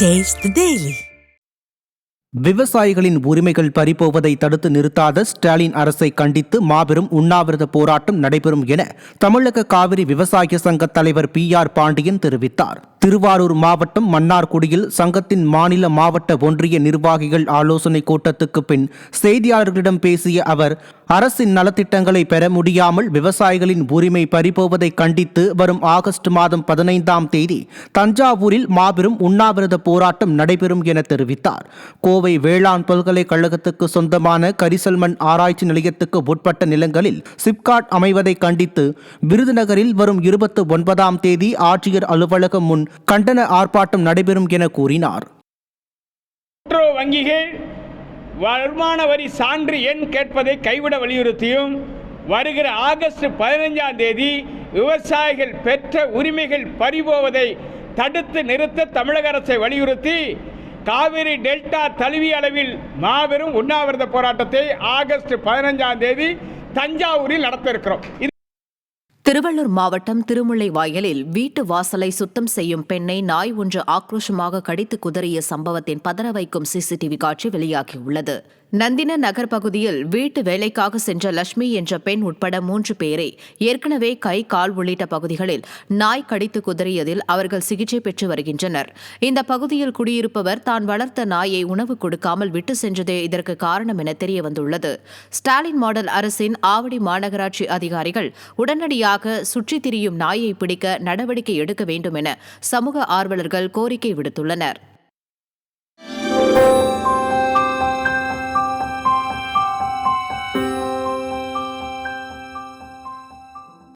Taste the Daily. விவசாயிகளின் உரிமைகள் பறிபோவதை தடுத்து நிறுத்தாத ஸ்டாலின் அரசை கண்டித்து மாபெரும் உண்ணாவிரத போராட்டம் நடைபெறும் என தமிழக காவிரி விவசாய சங்க தலைவர் PR பாண்டியன் தெரிவித்தார். திருவாரூர் மாவட்டம் மன்னார்குடியில் சங்கத்தின் மாநில மாவட்ட ஒன்றிய நிர்வாகிகள் ஆலோசனை கூட்டத்துக்கு பின் செய்தியாளர்களிடம் பேசிய அவர், அரசின் நலத்திட்டங்களை பெற முடியாமல் விவசாயிகளின் உரிமை பறிபோவதை கண்டித்து வரும் ஆகஸ்ட் மாதம் 15ஆம் தேதி தஞ்சாவூரில் மாபெரும் உண்ணாவிரத போராட்டம் நடைபெறும் என தெரிவித்தார். கோவை வேளாண் பல்கலைக்கழகத்துக்கு சொந்தமான கரிசல்மண் ஆராய்ச்சி நிலையத்துக்கு உட்பட்ட நிலங்களில் சிப்காட் அமைவதை கண்டித்து விருதுநகரில் வரும் 29ஆம் தேதி ஆட்சியர் அலுவலகம் முன் கண்டன ஆர்ப்பாட்டம் நடைபெறும் என கூறினார். வங்கிகள் வருமான வரி சான்று எண் கேட்பதை கைவிட வலியுறுத்தியும் வருகிற ஆகஸ்ட் 15ஆம் தேதி விவசாயிகள் பெற்ற உரிமைகள் பறிபோவதை தடுத்து நிறுத்த தமிழக அரசை வலியுறுத்தி காவிரி டெல்டா தழுவிய அளவில் மாபெரும் உண்ணாவிரத போராட்டத்தை ஆகஸ்ட் 15ஆம் தேதி தஞ்சாவூரில் நடத்த இருக்கிறோம். திருவள்ளூர் மாவட்டம் திருமுல்லைவாயலில் வீட்டு வாசலை சுத்தம் செய்யும் பெண்ணை நாய் ஒன்று ஆக்ரோஷமாக கடித்து குதறிய சம்பவத்தின் பதற வைக்கும் CCTV காட்சி வெளியாகியுள்ளது. நந்தின நகர் பகுதியில் வீட்டு வேலைக்காக சென்ற லட்சுமி என்ற பெண் உட்பட 3 பேரை ஏற்கனவே கை கால் உள்ளிட்ட பகுதிகளில் நாய் கடித்து குதறியதில் அவர்கள் சிகிச்சை பெற்று வருகின்றனர். இந்த பகுதியில் குடியிருப்பவர் தான் வளர்த்த நாயை உணவு கொடுக்காமல் விட்டு சென்றதே இதற்கு காரணம் என தெரியவந்துள்ளது. ஸ்டாலின் மாடல் அரசின் ஆவடி மாநகராட்சி அதிகாரிகள் உடனடியாக சுற்றித் திரியும் நாயை பிடிக்க நடவடிக்கை எடுக்க வேண்டும் என சமூக ஆர்வலர்கள் கோரிக்கை விடுத்துள்ளனர்.